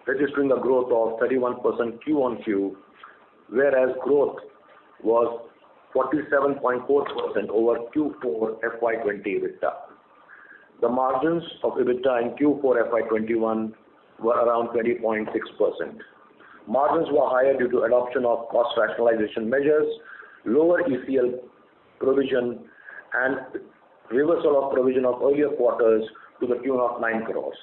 registering a growth of 31% Q on Q, whereas growth was 47.4% over Q4 FY20 EBITDA. The margins of EBITDA in Q4 FY21 were around 20.6%. Margins were higher due to adoption of cost rationalization measures, lower ECL provision, and reversal of provision of earlier quarters to the tune of 9 crores.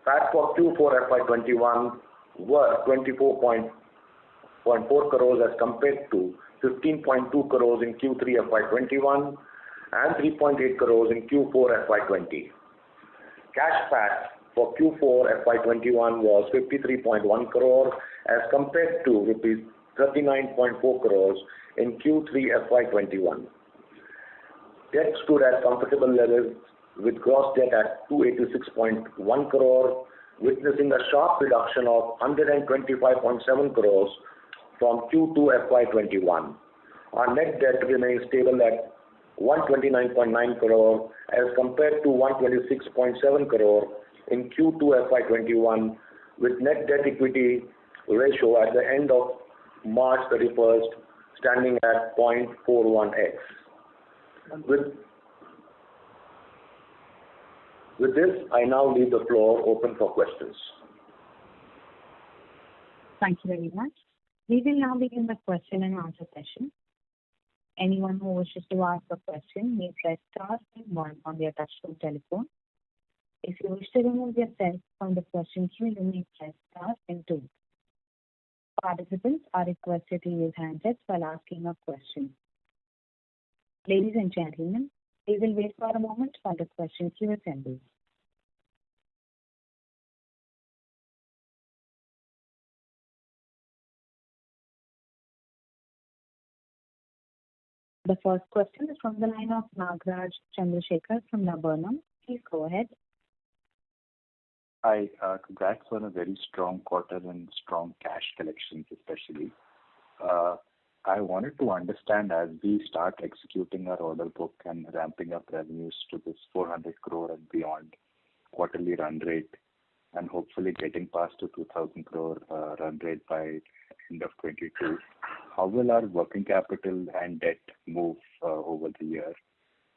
PAT for Q4 FY21 were 24.4 crores as compared to 15.2 crores in Q3 FY21 and 3.8 crores in Q4 FY20. Cash PAT for Q4 FY21 was 53.1 crore as compared to rupees 39.4 crores in Q3 FY21. Debt stood at comfortable levels with gross debt at 286.1 crore, witnessing a sharp reduction of 125.7 crores from Q2 FY21. Our net debt remains stable at 129.9 crore as compared to 126.7 crore in Q2 FY21, with net debt equity ratio at the end of March 31st standing at 0.41x. With this, I now leave the floor open for questions. Thank you very much. We will now begin the question and answer session. Anyone who wishes to ask a question may press star and one on their touchtone telephone. If you wish to remove yourself from the question queue, you may press star and two. Participants are requested to use handsets while asking a question. Ladies and gentlemen, we will wait for a moment while the question queue assembles. The first question is from the line of Nagraj Chandrasekhar from Laburnum. Please go ahead. Hi, congrats on a very strong quarter and strong cash collections especially. I wanted to understand as we start executing our order book and ramping up revenues to this 400 crore and beyond quarterly run rate and hopefully getting past the 2000 crore run rate by end of 22, how will our working capital and debt move over the year?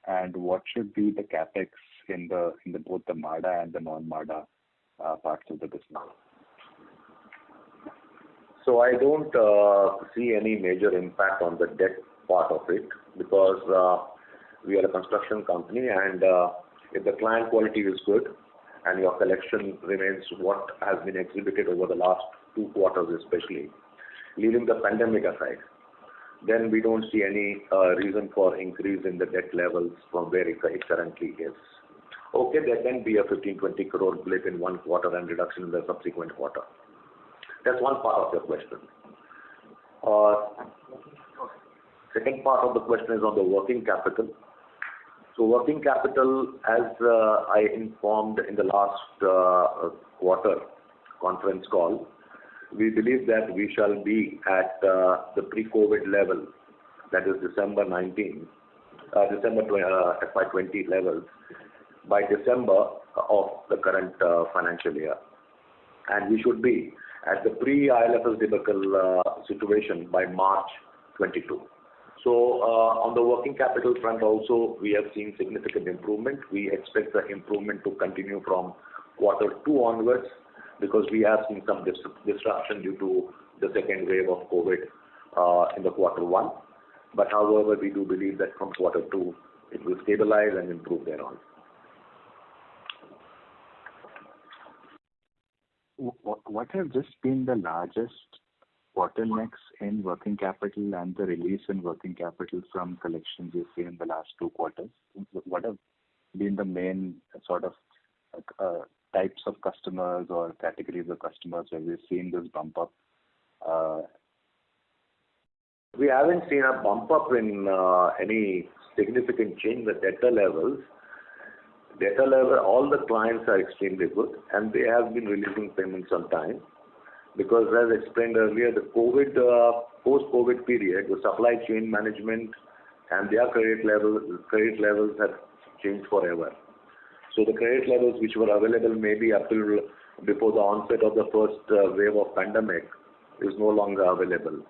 And what should be the capex in both the MADA and the non-MADA parts of the business? So I don't see any major impact on the debt part of it because we are a construction company, and if the client quality is good and your collection remains what has been exhibited over the last 2 quarters especially, leaving the pandemic aside, then we don't see any reason for increase in the debt levels from where it currently is. Okay, there can be a 15-20 crore blip in one quarter and reduction in the subsequent quarter. That's one part of your question. Second part of the question is on the working capital. So working capital, as I informed in the last quarter conference call, we believe that we shall be at the pre-COVID level, that is December FY20 levels, by December of the current financial year. And we should be at the pre-IL&FS debacle situation by March 22. So on the working capital front also, we have seen significant improvement. We expect the improvement to continue from Q2 onwards because we have seen some disruption due to the second wave of COVID in the Q1. But however, we do believe that from Q2, it will stabilize and improve thereon. What have just been the largest bottlenecks in working capital and the release in working capital from collections you've seen in the last 2 quarters? What have been the main sort of types of customers or categories of customers where we've seen this bump up? We haven't seen a bump up in any significant change in the debtor levels. Debtor level, all the clients are extremely good and they have been releasing payments on time because as explained earlier, the post-COVID period, the supply chain management and their credit levels have changed forever. So the credit levels which were available maybe up till before the onset of the first wave of pandemic is no longer available.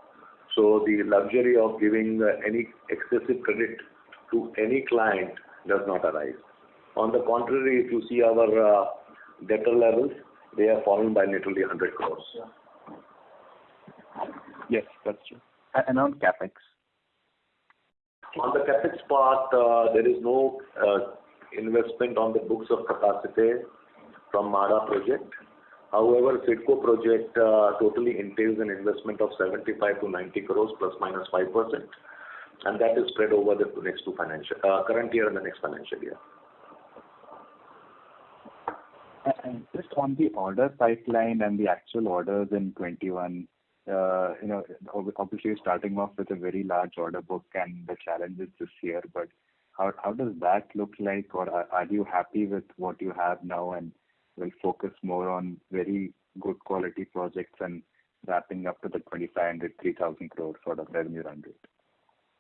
So the luxury of giving any excessive credit to any client does not arise. On the contrary, if you see our debtor levels, they have fallen by literally 100 crores. Yes, that's true. And on capex? On the capex part, there is no investment on the books of capacity from MHADA project. However, CIDCO project totally entails an investment of 75 to 90 crores plus minus 5%, and that is spread over the next two current year and the next financial year. And just on the order pipeline and the actual orders in 21, obviously you're starting off with a very large order book and the challenges this year, but how does that look like, or are you happy with what you have now and will focus more on very good quality projects and wrapping up to the 2,500, 3,000 crore sort of revenue run rate?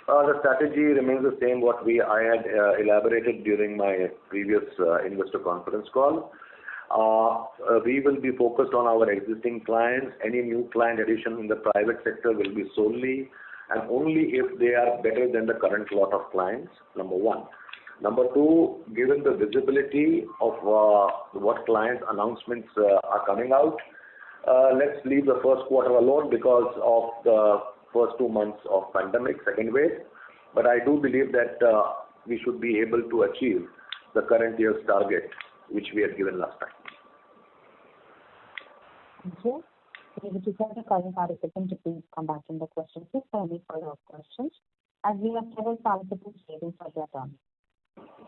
The strategy remains the same what I had elaborated during my previous investor conference call. We will be focused on our existing clients. Any new client addition in the private sector will be solely and only if they are better than the current lot of clients, number one. Number two, given the visibility of what clients' announcements are coming out, let's leave the first quarter alone because of the first 2 months of pandemic, second wave. But I do believe that we should be able to achieve the current year's target, which we had given last time. Thank you. We would request the current participant to please come back in the question queue for any follow-up questions, as we have several participants waiting for their turn.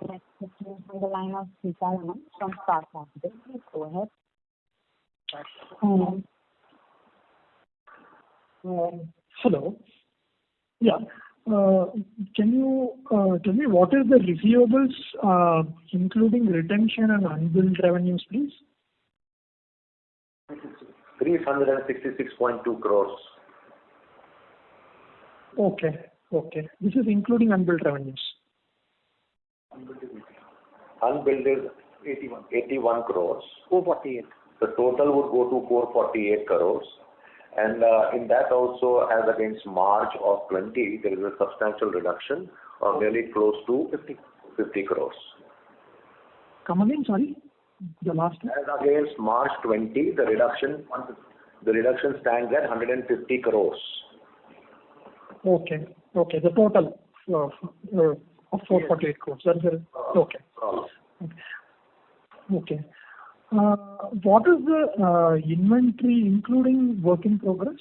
Next question is from the line of Sita Raman from Spark Capital. Please go ahead. Hello. Yeah. Can you tell me what is the receivables, including retention and unbilled revenues, please? 366.2 crores. Okay. This is including unbilled revenues. Unbilled is 81 crores. 448. The total would go to 448 crores. And in that also, as against March of 20, there is a substantial reduction of nearly close to 50 crores. Come again, sorry? The last one. As against March 20, the reduction stands at 150 crores. Okay. The total of 448 crores. That is it. Okay. Okay. What is the inventory including work in progress?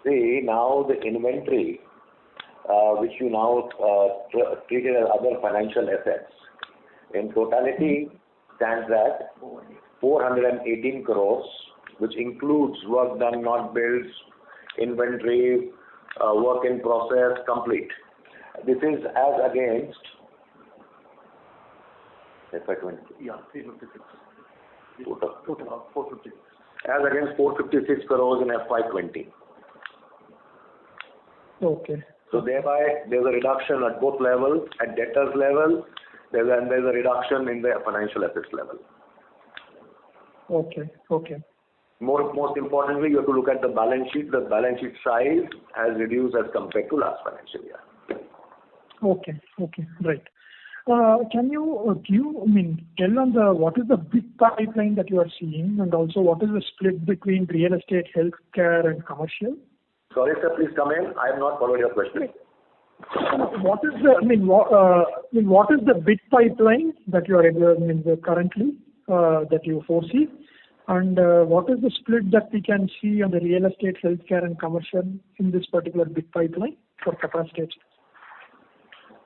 See, now the inventory, which you now treated as other financial assets, in totality stands at 418 crores, which includes work done, not billed, inventory, work in process, complete. This is as against FY20. Yeah, 356. Total 456. As against 456 crores in FY20. Okay. So thereby there's a reduction at both levels, at debtors level, there's a reduction in the financial assets level. Okay. Most importantly, you have to look at the balance sheet. The balance sheet size has reduced as compared to last financial year. Okay, right. Can you tell on what is the big pipeline that you are seeing, and also what is the split between real estate, healthcare, and commercial? Sorry, sir, please come in. I have not followed your question. What is the big pipeline that you are currently that you foresee, and what is the split that we can see on the real estate, healthcare, and commercial in this particular big pipeline for capacity?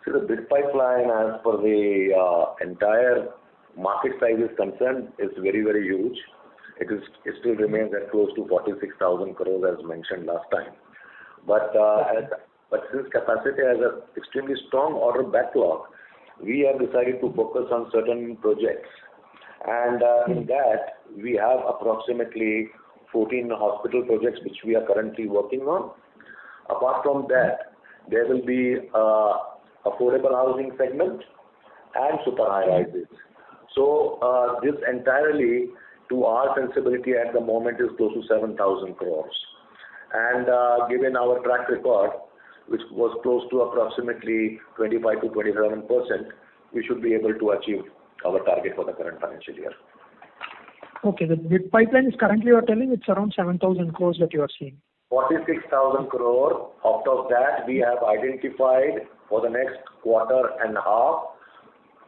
So the bid pipeline, as per the entire market size is concerned, is very, very huge. It still remains at close to 46,000 crores as mentioned last time. But since capacity has an extremely strong order backlog, we have decided to focus on certain projects. And in that, we have approximately 14 hospital projects which we are currently working on. Apart from that, there will be affordable housing segment, and super high rises. So this entirely, to our sensibility at the moment, is close to 7,000 crores. And given our track record, which was close to approximately 25 to 27%, we should be able to achieve our target for the current financial year. Okay, the bid pipeline is currently, you are telling it's around 7,000 crores that you are seeing. 46,000 crore. Out of that, we have identified for the next quarter and a half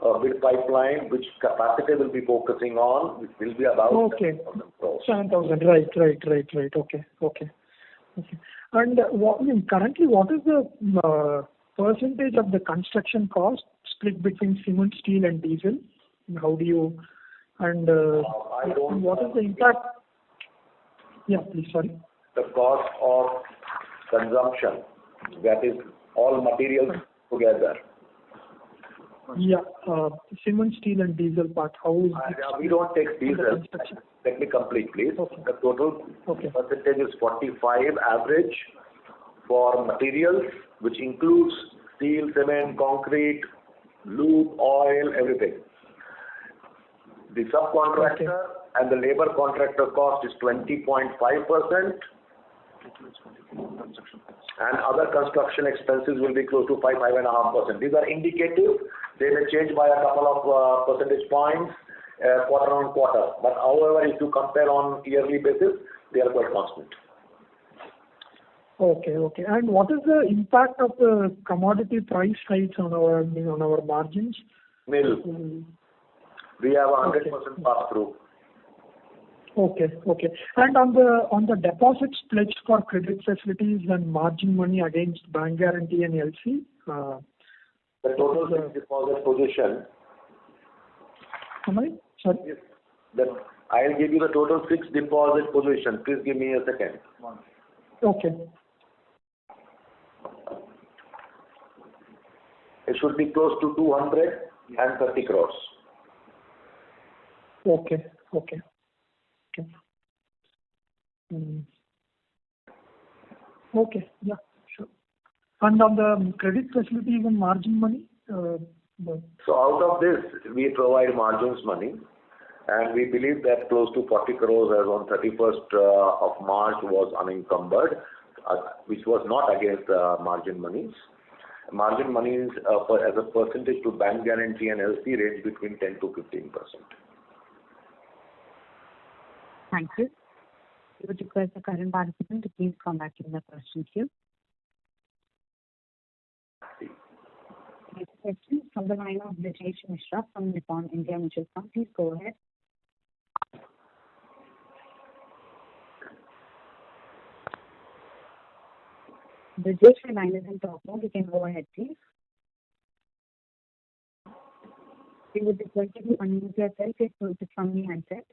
a bid pipeline, which capacity will be focusing on, which will be about 7,000 crores. 7,000, right. Okay. And currently, what is the percentage of the construction cost split between cement, steel, and diesel? How do you what is the impact? Yeah, please. Sorry. The cost of consumption, that is all materials together. Yeah, cement, steel, and diesel part. How is it? We don't take diesel. Let me complete, please. Okay. The total percentage is 45 average for materials, which includes steel, cement, concrete, lube, oil, everything. The subcontractor and the labor contractor cost is 20.5%. And other construction expenses will be close to 5.5%. These are indicative. They may change by a couple of percentage points quarter on quarter. But however, if you compare on yearly basis, they are quite constant. Okay. And what is the impact of the commodity price hikes on our margins? Nil. We have 100% pass through. Okay. And on the deposits pledged for credit facilities and margin money against bank guarantee and LC? The total fixed deposit position. Sorry? I'll give you the total fixed deposit position. Please give me a second. Okay. It should be close to 230 crores. Okay. Okay, yeah, sure. And on the credit facilities and margin money? So out of this, we provide margins money, and we believe that close to 40 crores as on 31st of March was unencumbered, which was not against margin monies. Margin monies as a percentage to bank guarantee and LC range between 10 to 15%. Thank you. We would request the current participant to please come back in the question queue. Next question from the line of Brijesh Mishra from Nippon India Mutual Fund. Please go ahead. Brijesh, your line is in talk mode. You can go ahead, please. We would request you to unmute yourself if it's from the handset.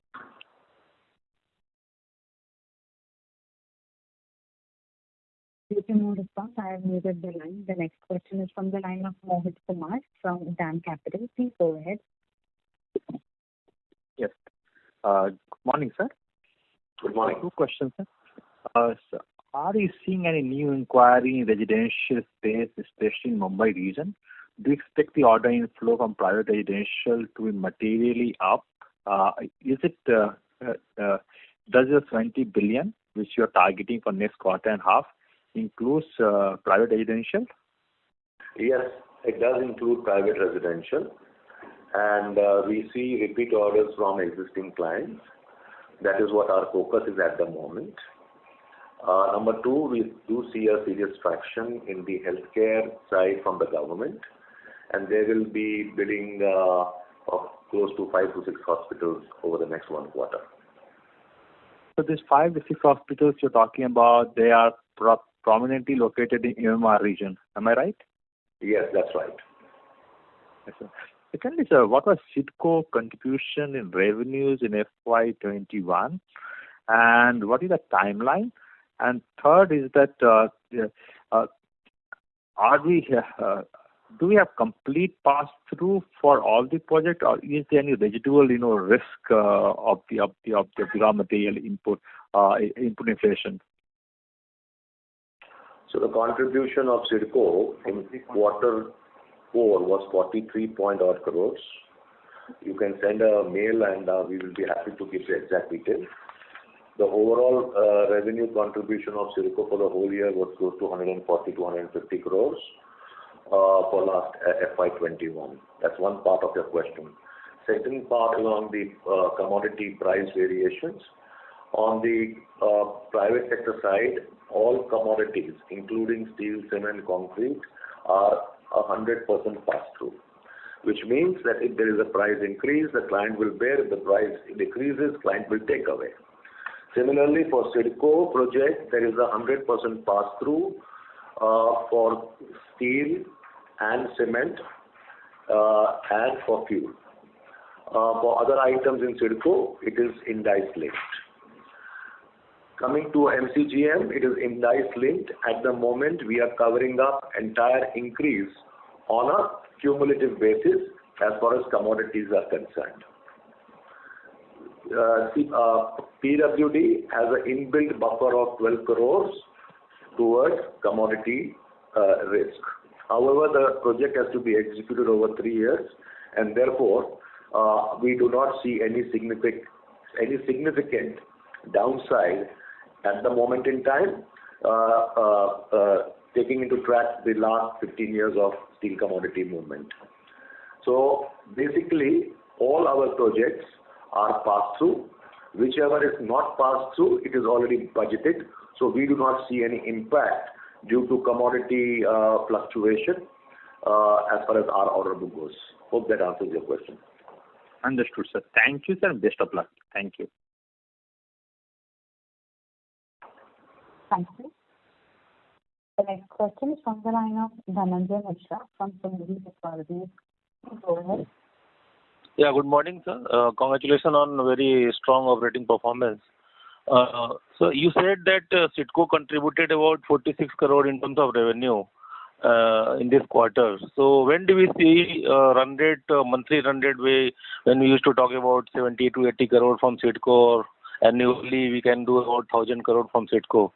Due to no response, I have muted the line. The next question is from the line of Mohit Kumar from DAM Capital. Please go ahead. Yes. Good morning, sir. Good morning. 2 questions, sir. So are you seeing any new inquiry in residential space, especially in Mumbai region? Do you expect the order inflow from private residential to be materially up? Does your 20 billion, which you are targeting for next quarter and half, includes private residential? Yes, it does include private residential, and we see repeat orders from existing clients. That is what our focus is at the moment. Number 2, we do see a serious traction in the healthcare side from the government, and they will be bidding of close to 5 to 6 hospitals over the next 1 quarter. So these 5 to 6 hospitals you're talking about, they are prominently located in MMR region. Am I right? Yes, that's right. Yes, sir. Secondly, sir, what was CIDCO contribution in revenues in FY21, and what is the timeline? And third is that do we have complete pass through for all the project, or is there any residual risk of the raw material input inflation? So the contribution of CIDCO in quarter was 43-odd crores. You can send a mail and we will be happy to give the exact details. The overall revenue contribution of CIDCO for the whole year was close to 140 to 150 crores for last FY21. That's one part of your question. Second part is on the commodity price variations. On the private sector side, all commodities, including steel, cement, concrete, are 100% pass-through, which means that if there is a price increase, the client will bear. If the price decreases, client will take away. Similarly, for CIDCO project, there is a 100% pass-through for steel and cement and for fuel. For other items in CIDCO, it is index linked. Coming to MCGM, it is index linked. At the moment, we are covering up entire increase on a cumulative basis as far as commodities are concerned. PWD has an inbuilt buffer of 12 crores towards commodity risk. However, the project has to be executed over 3 years, and therefore we do not see any significant downside at the moment in time, taking into track the last 15 years of steel commodity movement. So basically, all our projects are passed through. Whichever is not passed through, it is already budgeted. So we do not see any impact due to commodity fluctuation as far as our order book goes. Hope that answers your question. Understood, sir. Thank you, sir. Best of luck. Thank you. Thank you. The next question is from the line of Dhananjay Mishra from Sunidhi Securities. Go ahead. Yeah, good morning, sir. Congratulations on very strong operating performance. So you said that CIDCO contributed about 46 crore in terms of revenue in this quarter. So when do we see run rate, monthly run rate way, when we used to talk about 70 to 80 crore from CIDCO, or annually we can do about 1,000 crore from CIDCO?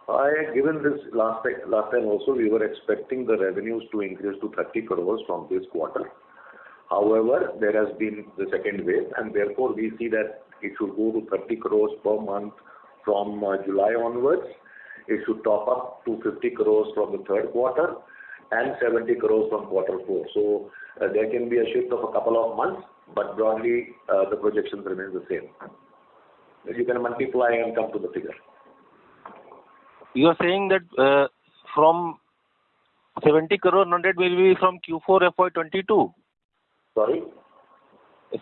I had given this last time also. We were expecting the revenues to increase to 30 crores from this quarter. However, there has been the second wave, and therefore we see that it should go to 30 crores per month from July onwards. It should top up to 50 crores from the third quarter and 70 crores from quarter 4. So there can be a shift of a couple of months, but broadly the projections remain the same. You can multiply and come to the figure. You are saying that from 70 crore run rate will be from Q4 FY22? Sorry?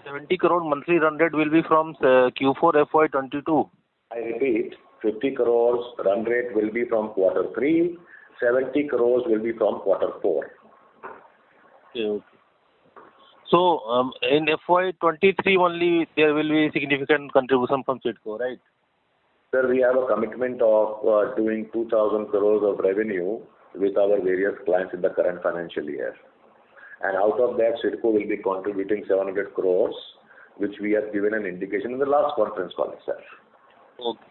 70 crore monthly run rate will be from Q4 FY22. I repeat, 50 crores run rate will be from quarter 3, 70 crores will be from quarter 4. Okay. So in FY23 only there will be significant contribution from CIDCO, right? Sir, we have a commitment of doing 2,000 crores of revenue with our various clients in the current financial year. And out of that, CIDCO will be contributing 700 crores, which we have given an indication in the last conference call itself. Okay.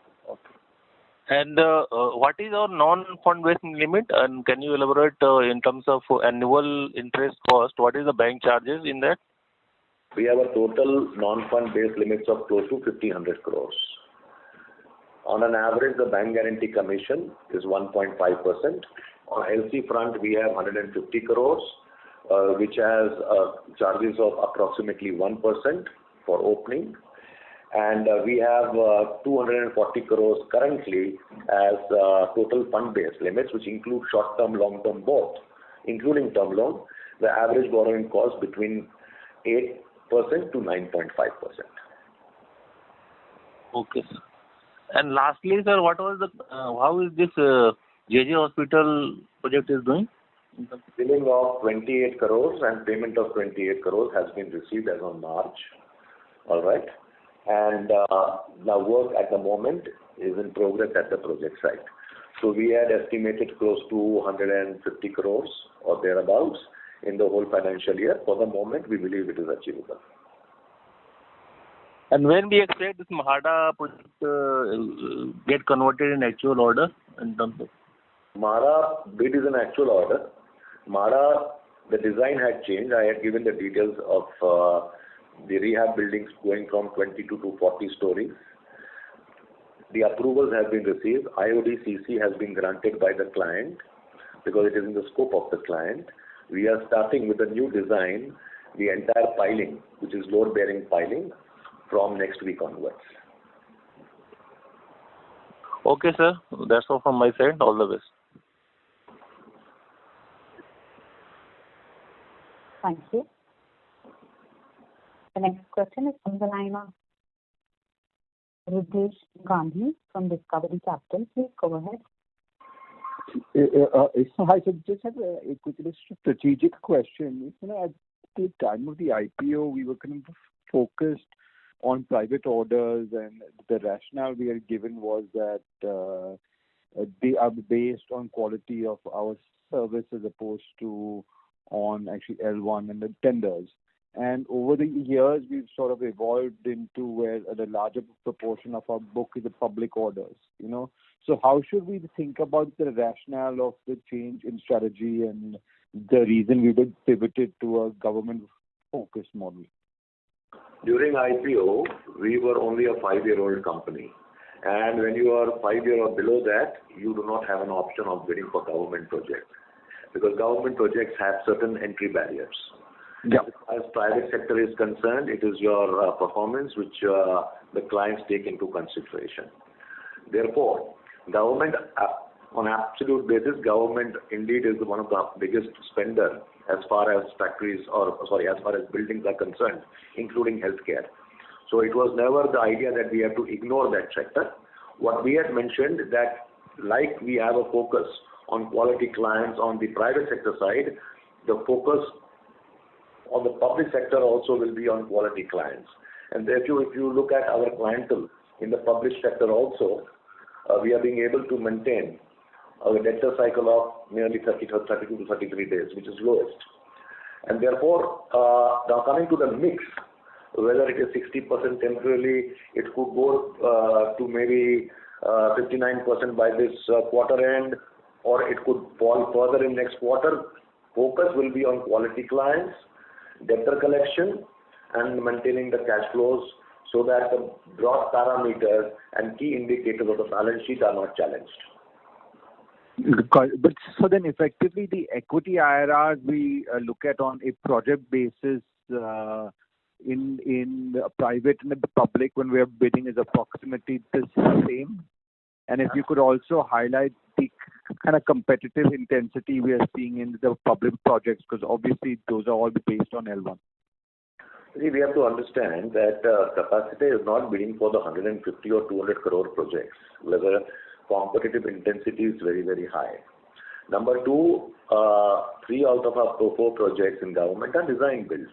And what is our non-fund based limit? And can you elaborate in terms of annual interest cost? What is the bank charges in that? We have a total non-fund based limits of close to 1,500 crores. On an average, the bank guarantee commission is 1.5%. On LC front, we have 150 crores, which has charges of approximately 1% for opening. And we have 240 crores currently as total fund-based limits, which include short-term, long-term both, including term loan. The average borrowing cost between 8% to 9.5%. Okay, sir. And lastly, sir, how is this JJ Hospital project is doing? Billing of 28 crores and payment of 28 crores has been received as on March. All right. And the work at the moment is in progress at the project site. So we had estimated close to 150 crores or thereabouts in the whole financial year. For the moment, we believe it is achievable. And when we expect this Mahada project get converted in actual order in terms of? Mahada bid is an actual order. Mahada the design had changed. I had given the details of the rehab buildings going from 22 to 40 stories. The approvals have been received. IOD/CC has been granted by the client because it is in the scope of the client. We are starting with the new design, the entire piling, which is load-bearing piling, from next week onwards. Okay, sir. That's all from my side. All the best. Thank you. The next question is from the line of Ritesh Gandhi from Discovery Capital. Please go ahead. Hi, so just have a quick strategic question. At the time of the IPO, we were kind of focused on private orders, and the rationale we had given was that they are based on quality of our service as opposed to on actually L1 and the tenders. And over the years, we've sort of evolved into where the larger proportion of our book is the public orders, So how should we think about the rationale of the change in strategy and the reason we were pivoted to a government-focused model? During IPO, we were only a 5-year-old company. And when you are 5-year or below that, you do not have an option of bidding for government projects. Because government projects have certain entry barriers. Yeah. As private sector is concerned, it is your performance which the clients take into consideration. Therefore, government, on absolute basis, government indeed is one of the biggest spender as far as as far as buildings are concerned, including healthcare. So it was never the idea that we have to ignore that sector. What we had mentioned that like we have a focus on quality clients on the private sector side, the focus on the public sector also will be on quality clients. And if you look at our clientele in the public sector also, we are being able to maintain a debtor cycle of nearly 32 to 33 days, which is lowest. And therefore, now coming to the mix, whether it is 60% temporarily, it could go to maybe 59% by this quarter end, or it could fall further in next quarter. Focus will be on quality clients, debtor collection, and maintaining the cash flows so that the broad parameters and key indicators of the balance sheet are not challenged. But so then effectively the equity IRRs we look at on a project basis in the private and the public when we are bidding is approximately the same. And if you could also highlight the kind of competitive intensity we are seeing in the public projects, because obviously those are all based on L1. See, we have to understand that Capacit'e is not bidding for the 150 or 200 crore projects, where the competitive intensity is very, very high. Number two, 3 out of our 4 projects in government are design build,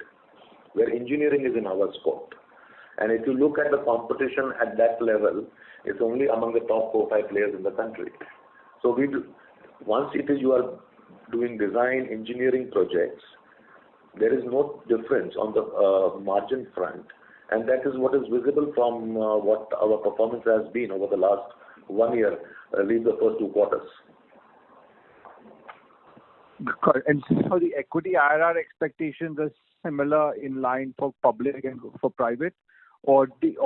where engineering is in our scope. And if you look at the competition at that level, it's only among the top 4-5 players in the country. So once you are doing design engineering projects, there is no difference on the margin front, and that is what is visible from what our performance has been over the last 1 year, leave the first 2 quarters. And so the equity IRR expectations are similar in line for public and for private, or is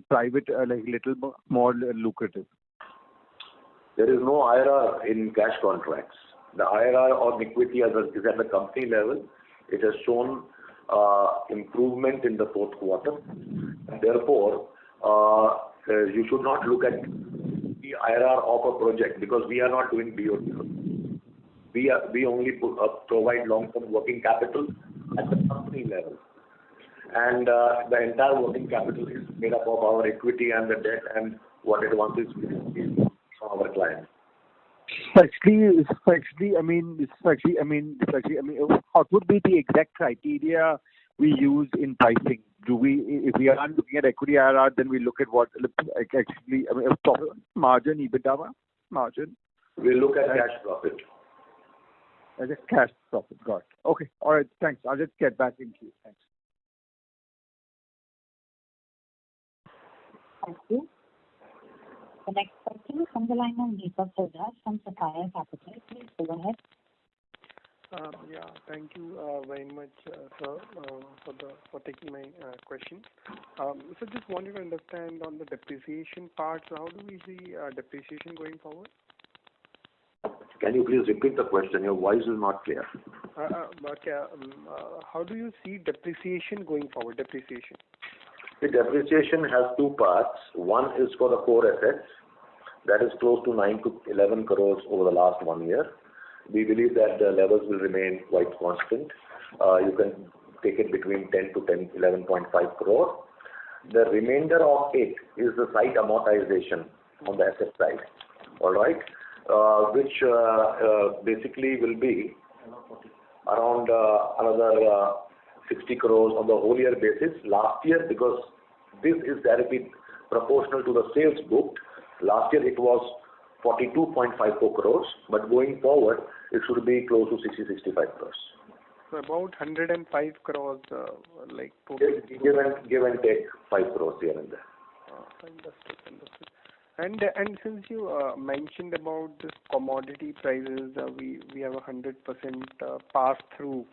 private like little more lucrative? There is no IRR in cash contracts. The IRR on equity is at the company level. It has shown improvement in the fourth quarter. And therefore, you should not look at the IRR of a project because we are not doing BOT. We only provide long-term working capital at the company level. And the entire working capital is made up of our equity and the debt and what advances we receive from our clients. Actually, what would be the exact criteria we use in pricing? If we are looking at equity IRR, then we look at what actually, margin, EBITDA margin? We look at cash profit. As a cash profit, got it. Okay, all right, thanks. I'll just get back into you. Thanks. Thank you. The next question is from the line of Deepak Poddar from Sapphire Capital. Please go ahead. Yeah, thank you very much, sir, for taking my question. So just wanted to understand on the depreciation part, so how do we see depreciation going forward? Can you please repeat the question? Your voice is not clear. How do you see depreciation going forward? Depreciation. The depreciation has two parts. One is for the core assets, that is close to 9 to 11 crores over the last 1 year. We believe that the levels will remain quite constant. You can take it between 10 to 11.5 crore. The remainder of it is the site amortization on the asset side. All right, which basically will be around another 60 crores on the whole year basis. Last year, because this is directly proportional to the sales booked, last year it was 42.54 crores, but going forward it should be close to 60-65 crores. So about 105 crores, like total. Give and take 5 crores here and there. Understood. And since you mentioned about this commodity prices, we have 100% pass through.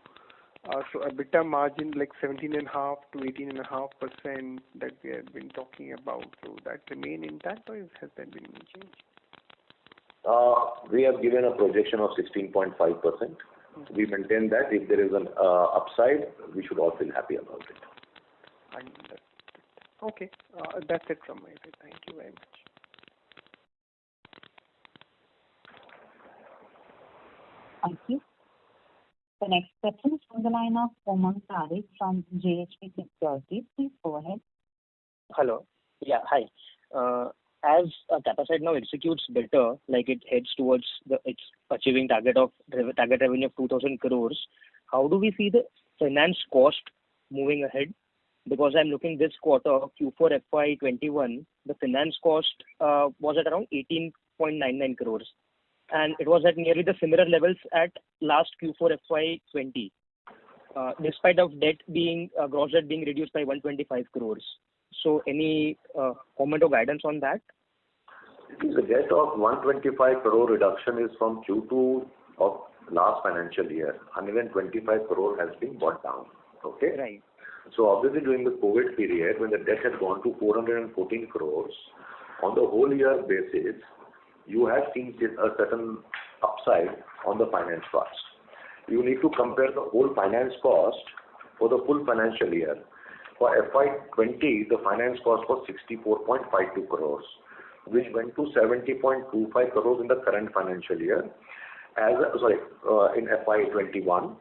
So EBITDA margin like 17.5 to 18.5% that we have been talking about. So that remain intact, or has there been any change? We have given a projection of 16.5%. We maintain that. If there is an upside, we should all feel happy about it. Understood. Okay, that's it from my side. Thank you very much. Thank you. The next question is from the line of Umang Tariq from JHP Securities. Please go ahead. Hello. Yeah, hi. As Capacit'e now executes better, like it heads towards its achieving target revenue of 2,000 crores, how do we see the finance cost moving ahead? Because I'm looking this quarter, Q4 FY21, the finance cost was at around 18.99 crores. And it was at nearly the similar levels at last Q4 FY20, despite of gross debt being reduced by 125 crores. So any comment or guidance on that? The debt of 125 crore reduction is from Q2 of last financial year. 125 crore has been brought down. Okay? Right. So obviously during the COVID period, when the debt had gone to 414 crores, on the whole year basis, you have seen a certain upside on the finance cost. You need to compare the whole finance cost for the full financial year. For FY20, the finance cost was 64.52 crores, which went to 70.25 crores in the current financial year. In FY21.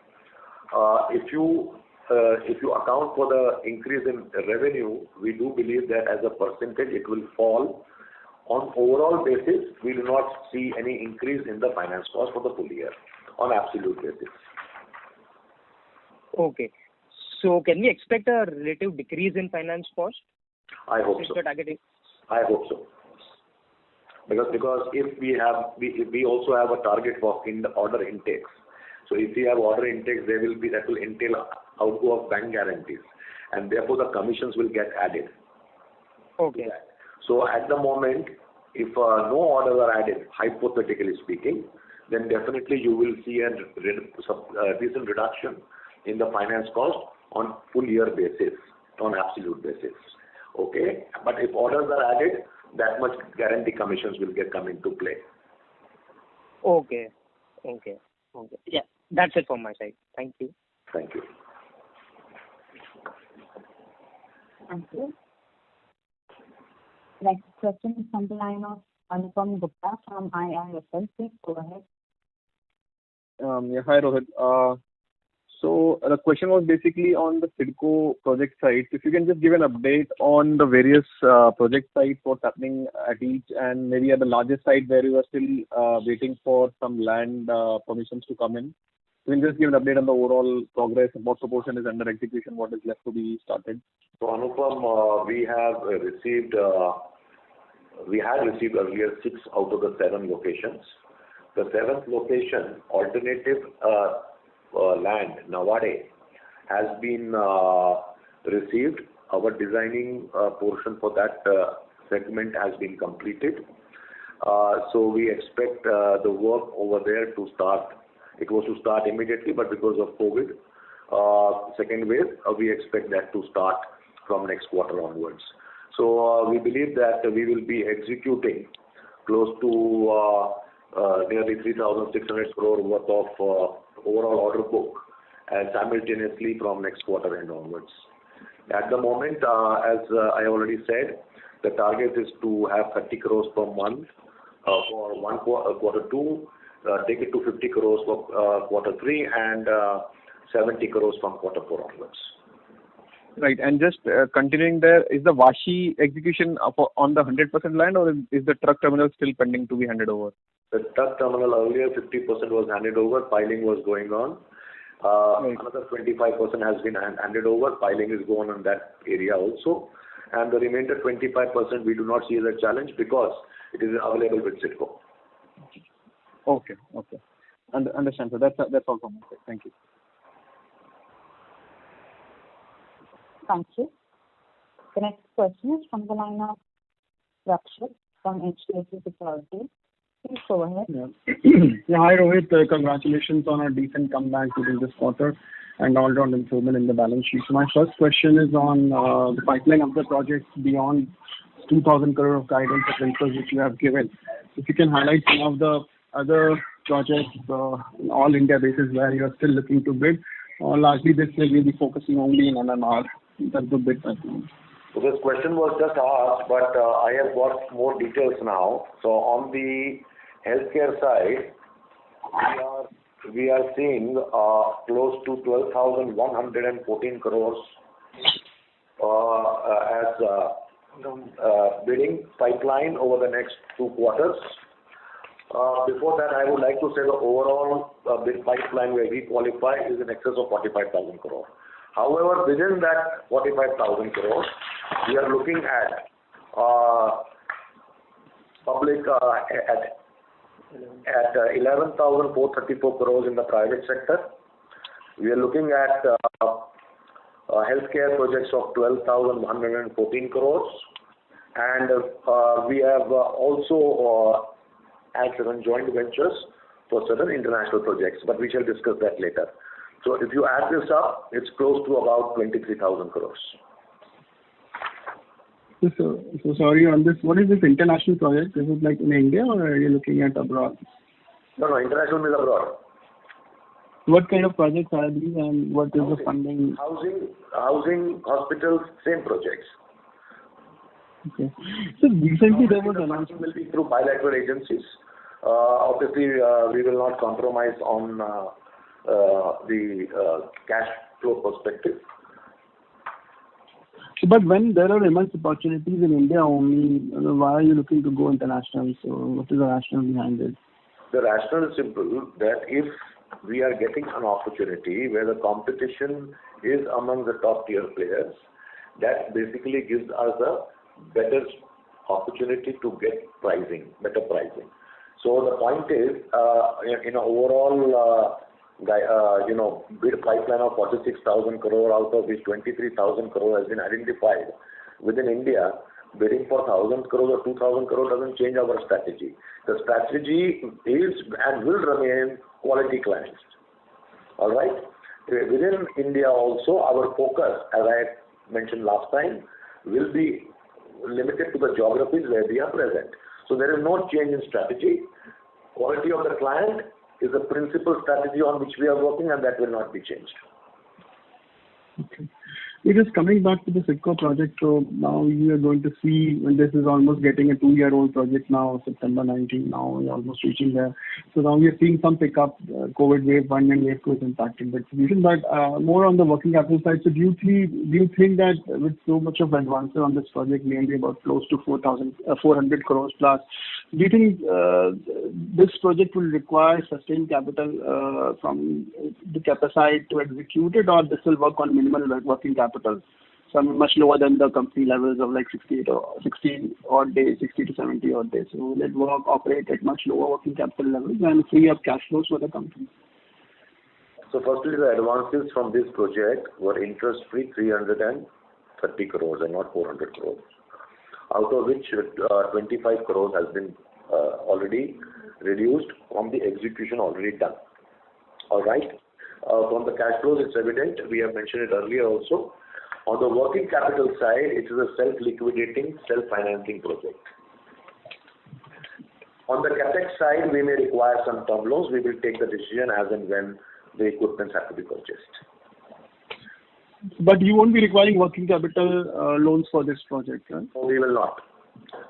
If you account for the increase in revenue, we do believe that as a percentage it will fall. On overall basis, we do not see any increase in the finance cost for the full year on absolute basis. Okay. So can we expect a relative decrease in finance cost? I hope so. I hope so. Because if we also have a target for in the order intakes. So if we have order intakes, that will entail outgo of bank guarantees, and therefore the commissions will get added. Okay. So at the moment, if no orders are added, hypothetically speaking, then definitely you will see a decent reduction in the finance cost on full year basis, on absolute basis. Okay? But if orders are added, that much guarantee commissions will come into play. Okay. Yeah, that's it from my side. Thank you. Thank you. Thank you. Next question is from the line of Anupam Gupta from IIFL. Please go ahead. Yeah, hi Rohit. So the question was basically on the CIDCO project sites. If you can just give an update on the various project sites, what's happening at each, and maybe at the largest site where you are still waiting for some land permissions to come in. You can just give an update on the overall progress, what proportion is under execution, what is left to be started. So Anupam, we had received earlier 6 out of the 7 locations. The 7th location, alternative land, Nawade, has been received. Our designing portion for that segment has been completed. So we expect the work over there to start It was to start immediately, but because of COVID second wave, we expect that to start from next quarter onwards. So we believe that we will be executing close to nearly 3,600 crore worth of overall order book, and simultaneously from next quarter end onwards. At the moment, as I already said, the target is to have 30 crores per month for quarter two, take it to 50 crores for quarter three, and 70 crores from quarter four onwards. Right. And just continuing there, is the Vashi execution on the 100% land, or is the truck terminal still pending to be handed over? The truck terminal earlier 50% was handed over, piling was going on. Another 25% has been handed over, piling is going on that area also. And the remainder 25% we do not see as a challenge because it is available with CIDCO. Okay. Understand. So that's all from my side. Thank you. Thank you. The next question is from the line of Rakshit from HDFC Securities. Please go ahead. Yeah, hi Rohit. Congratulations on a decent comeback during this quarter and all-round improvement in the balance sheet. So my first question is on the pipeline of the projects beyond 2,000 crore of guidance of interest which you have given. If you can highlight some of the other projects in all India basis where you are still looking to bid, or largely this will be focusing only in MMR in terms of bid pipeline. So this question was just asked, but I have got more details now. So on the healthcare side, we are seeing close to 12,114 crores as bidding pipeline over the next 2 quarters. Before that, I would like to say the overall bid pipeline where we qualify is in excess of 45,000 crore. However, within that 45,000 crore, we are looking at public at 11,434 crores in the private sector. We are looking at healthcare projects of 12,114 crores, and we have also had certain joint ventures for certain international projects, but we shall discuss that later. So if you add this up, it's close to about 23,000 crores. So sorry on this, what is this international project? Is it like in India or are you looking at abroad? No, international means abroad. What kind of projects are these and what is the funding? Housing, hospitals, same projects. Okay. So recently there was announcement will be through bilateral agencies. Obviously, we will not compromise on the cash flow perspective. But when there are immense opportunities in India only, why are you looking to go international? So what is the rationale behind it? The rationale is simple, that if we are getting an opportunity where the competition is among the top tier players, that basically gives us a better opportunity to get better pricing. So the point is, in an overall bid pipeline of 46,000 crore, out of which 23,000 crore has been identified within India, bidding for 1,000 crore or 2,000 crore doesn't change our strategy. The strategy is and will remain quality clients. All right? Within India also, our focus, as I mentioned last time, will be limited to the geographies where we are present. So there is no change in strategy. Quality of the client is the principal strategy on which we are working, and that will not be changed. Okay. It is coming back to the CIDCO project. So now you are going to see, when this is almost getting a 2-year-old project now, September 19, now we're almost reaching there. So now we are seeing some pickup. COVID wave 1 and wave 2 is impacting the distribution, but more on the working capital side. So do you think that with so much of advance on this project, mainly about close to 400 crores plus, do you think this project will require sustained capital from the CAPA side to execute it, or this will work on minimal working capital? So much lower than the company levels of like 60 odd days, 60 to 70 odd days. So will it operate at much lower working capital levels and free up cash flows for the company? So firstly, the advances from this project were interest-free 330 crores and not 400 crores, out of which 25 crores has been already reduced from the execution already done. All right. From the cash flows, it's evident. We have mentioned it earlier also. On the working capital side, it is a self-liquidating, self-financing project. On the capex side, we may require some term loans. We will take the decision as and when the equipment have to be purchased. But you won't be requiring working capital loans for this project, right? No, we will not.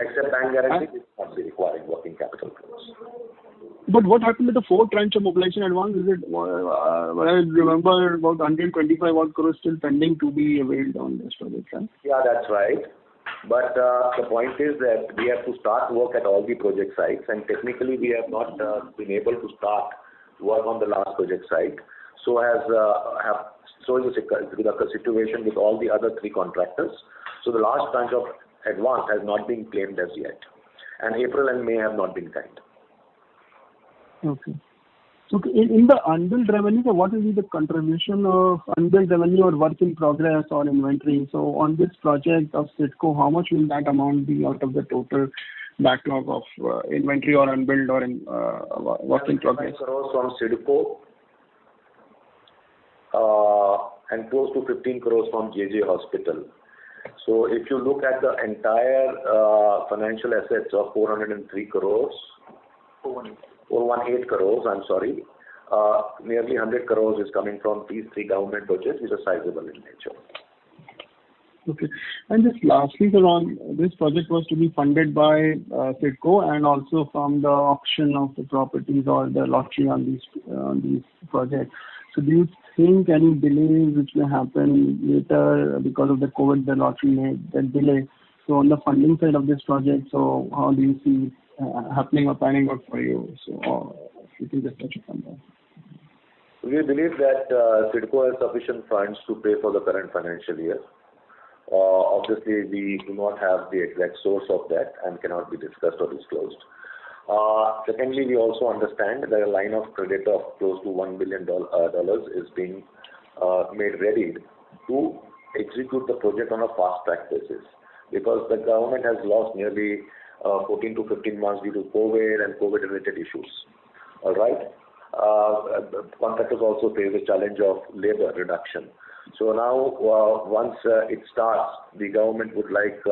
Except bank guarantee, we will not be requiring working capital loans. But what happened with the fourth tranche of mobilization advance? Is it, I remember about 125 odd crores still pending to be availed on this project, right? Yeah, that's right. But the point is that we have to start work at all the project sites, and technically we have not been able to start work on the last project site. So is the situation with all the other three contractors. So the last tranche of advance has not been claimed as yet, and April and May have not been claimed. Okay. So in the unbilled revenue, so what will be the contribution of unbilled revenue or work in progress or inventory? So on this project of CIDCO, how much will that amount be out of the total backlog of inventory or unbilled or in work in progress? 5 crores from CIDCO and close to 15 crores from JJ Hospital. So if you look at the entire financial assets of 403 crores, 418 crores, I'm sorry, nearly 100 crores is coming from these three government projects, which are sizable in nature. Okay. And just lastly, sir, on this project was to be funded by CIDCO and also from the auction of the properties or the lottery on these projects. So do you think any delays which may happen later because of the COVID, the lottery may get delayed? So on the funding side of this project, so how do you see happening or planning out for you? So if you can just touch upon that. We believe that CIDCO has sufficient funds to pay for the current financial year. Obviously, we do not have the exact source of that and cannot be discussed or disclosed. Secondly, we also understand that a line of credit of close to $1 billion is being made ready to execute the project on a fast-track basis, because the government has lost nearly 14 to 15 months due to COVID and COVID-related issues. All right. Contractors also face the challenge of labor reduction. So now, once it starts, the government would like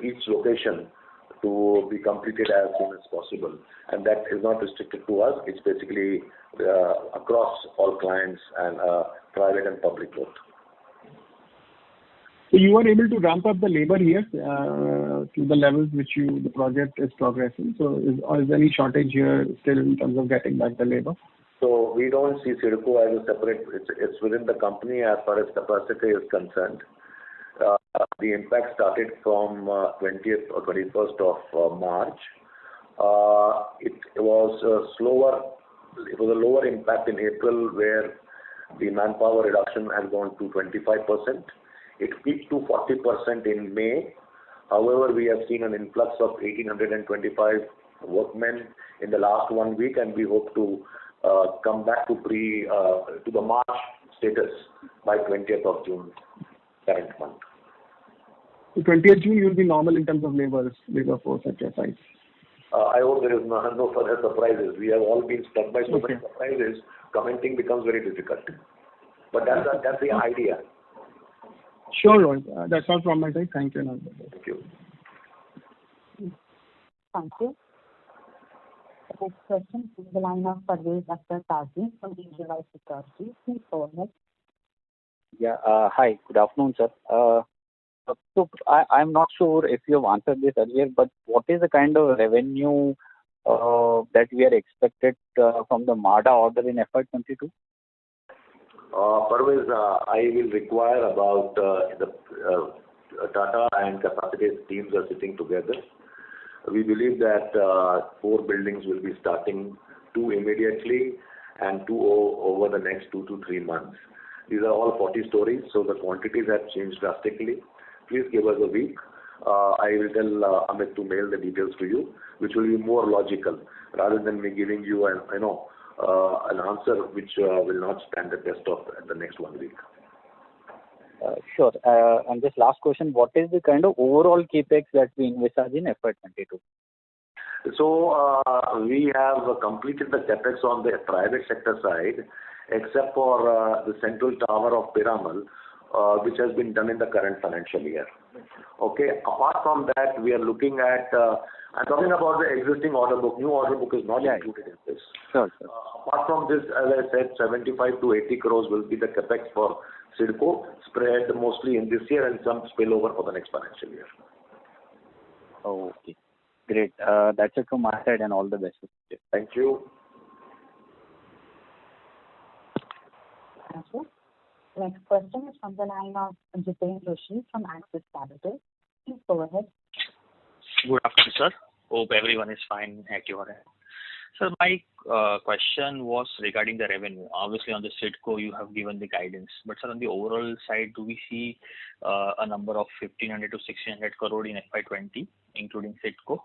each location to be completed as soon as possible, and that is not restricted to us. It's basically across all clients and private and public both. So you are able to ramp up the labor here to the levels which the project is progressing. So is there any shortage here still in terms of getting back the labor? So we don't see CIDCO as a separate. It's within the company as far as capacity is concerned. The impact started from 20th or 21st of March. It was slower. It was a lower impact in April, where the manpower reduction has gone to 25%. It peaked to 40% in May. However, we have seen an influx of 1,825 workmen in the last 1 week, and we hope to come back to the March status by 20th of June current month. So 20th June, you will be normal in terms of labor force at your site. I hope there is no further surprises. We have all been struck by so many surprises. Commenting becomes very difficult. But that's the idea. Sure, Rohit. That's all from my side. Thank you. Thank you. Thank you. The next question is the line of Parvez Akhtar Tazi from Edelweiss Securities. Please go ahead. Yeah. Hi. Good afternoon, sir. So I'm not sure if you have answered this earlier, but what is the kind of revenue that we are expected from the MHADA order in FY22? Parvez, I will require about the Tata and Capacity teams are sitting together. We believe that 4 buildings will be starting, 2 immediately and 2 over the next 2 to 3 months. These are all 40 stories, so the quantities have changed drastically. Please give us a week. I will tell Amit to mail the details to you, which will be more logical rather than me giving you an answer which will not stand the test of the next 1 week. Sure. And this last question, what is the kind of overall capex that we envisage in FY22? We have completed the CapEx on the private sector side, except for the central tower of Piramal, which has been done in the current financial year. Okay. Apart from that, we are looking at, I'm talking about the existing order book. New order book is not included in this. Sure. Apart from this, as I said, 75 to 80 crores will be the CapEx for CIDCO, spread mostly in this year and some spillover for the next financial year. Okay. Great. That's it from my side, and all the best. Thank you. Thank you. Next question is from the line of Jiten Rushi from Axis Capital. Please go ahead. Good afternoon, sir. Hope everyone is fine at your end. Sir, my question was regarding the revenue. Obviously, on the CIDCO, you have given the guidance. But, sir, on the overall side, do we see a number of 1,500 to 1,600 crore in FY20, including CIDCO?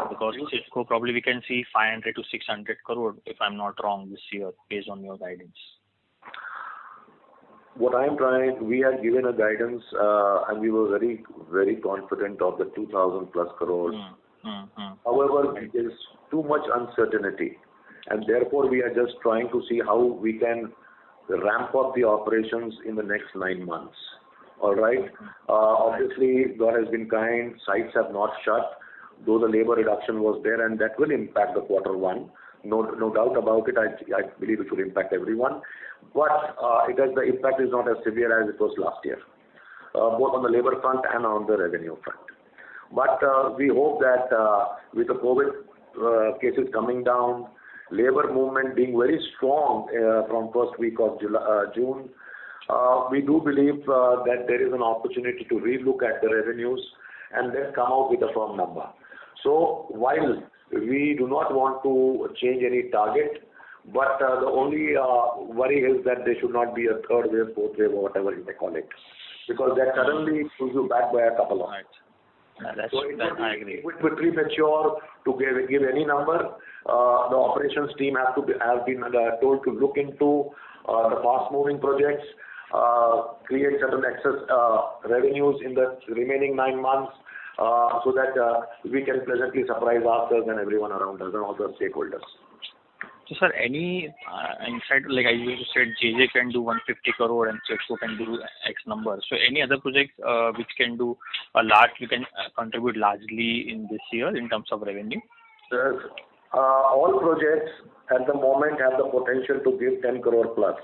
Because CIDCO, probably we can see 500 to 600 crore, if I'm not wrong, this year, based on your guidance. What I'm trying, we had given a guidance, and we were very, very confident of the 2,000 plus crores. However, there is too much uncertainty, and therefore we are just trying to see how we can ramp up the operations in the next 9 months. All right. Obviously, God has been kind. Sites have not shut, though the labor reduction was there, and that will impact the Q1. No doubt about it. I believe it will impact everyone. But the impact is not as severe as it was last year, both on the labor front and on the revenue front. But we hope that with the COVID cases coming down, labor movement being very strong from first week of June, we do believe that there is an opportunity to relook at the revenues and then come out with a firm number. So while we do not want to change any target, but the only worry is that there should not be a third wave, fourth wave, or whatever you may call it, because that suddenly pulls you back by a couple of months. I agree. It would be premature to give any number. The operations team have been told to look into the fast-moving projects, create certain excess revenues in the remaining 9 months, so that we can pleasantly surprise ourselves and everyone around us and all the stakeholders. So, sir, any insight, like I usually said, JJ can do 150 crore and CIDCO can do X number. So, any other projects which can do you can contribute largely in this year in terms of revenue? Yes. All projects at the moment have the potential to give 10 crore plus.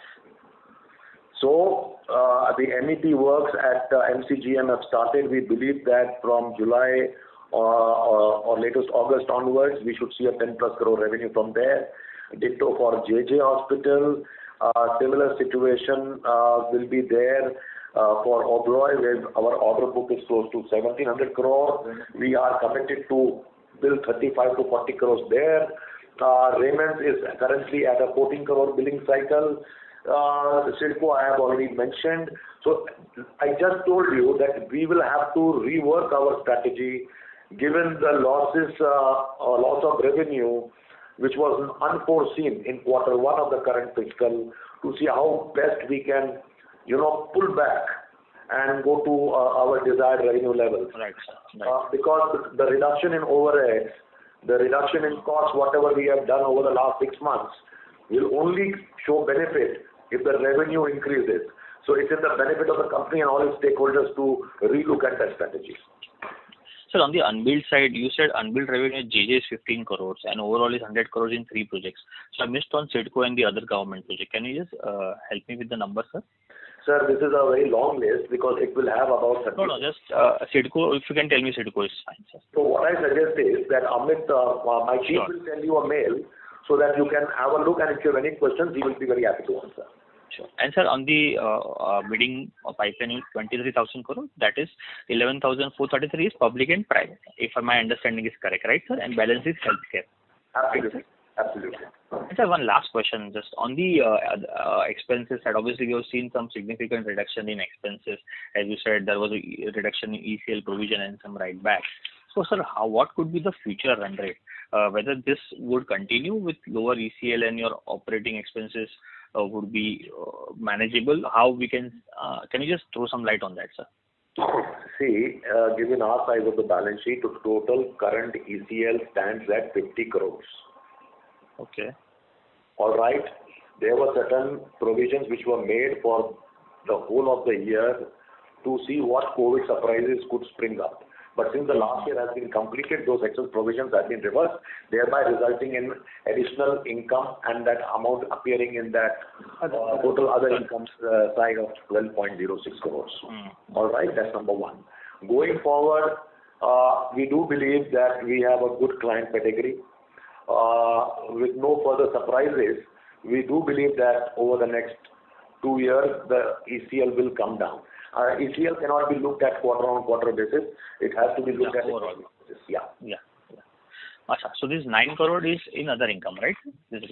So, the MEP works at MCGM have started. We believe that from July or latest August onwards, we should see a 10 plus crore revenue from there. Ditto for JJ Hospital. Similar situation will be there for Oberoi, where our order book is close to 1,700 crore. We are committed to build 35 to 40 crores there. Raymond is currently at a 14 crore billing cycle. The CIDCO I have already mentioned. So I just told you that we will have to rework our strategy given the loss of revenue, which was unforeseen in Q1 of the current fiscal, to see how best we can, pull back and go to our desired revenue levels. Right. Because the reduction in overheads, the reduction in costs, whatever we have done over the last 6 months, will only show benefit if the revenue increases. So it's in the benefit of the company and all its stakeholders to relook at that strategy. Sir, on the unbilled side, you said unbilled revenue at JJ is 15 crores and overall is 100 crores in 3 projects. So I missed on CIDCO and the other government project. Can you just help me with the number, sir? Sir, this is a very long list because it will have about 30. No, just CIDCO. If you can tell me CIDCO is fine, sir. So what I suggest is that Amit, my chief will send you a mail so that you can have a look, and if you have any questions, he will be very happy to answer. Sure. And sir, on the bidding pipeline, 23,000 crore, that is 11,433 is public and private, if my understanding is correct, right, sir? And balance is healthcare. Absolutely. Absolutely. And sir, one last question, just on the expenses side. Obviously, we have seen some significant reduction in expenses. As you said, there was a reduction in ECL provision and some write backs. So, sir, what could be the future run rate? Whether this would continue with lower ECL and your operating expenses would be manageable? How we can you just throw some light on that, sir? See, given our size of the balance sheet, the total current ECL stands at 50 crores. Okay. All right. There were certain provisions which were made for the whole of the year to see what COVID surprises could spring up. But since the last year has been completed, those excess provisions have been reversed, thereby resulting in additional income and that amount appearing in that total other income side of 12.06 crores. All right, that's number one. Going forward, we do believe that we have a good client pedigree. With no further surprises, we do believe that over the next 2 years, the ECL will come down. ECL cannot be looked at quarter-on-quarter basis. It has to be looked at overall. basis. Yeah. Achha, so this 9 crore is in other income, right? Yes.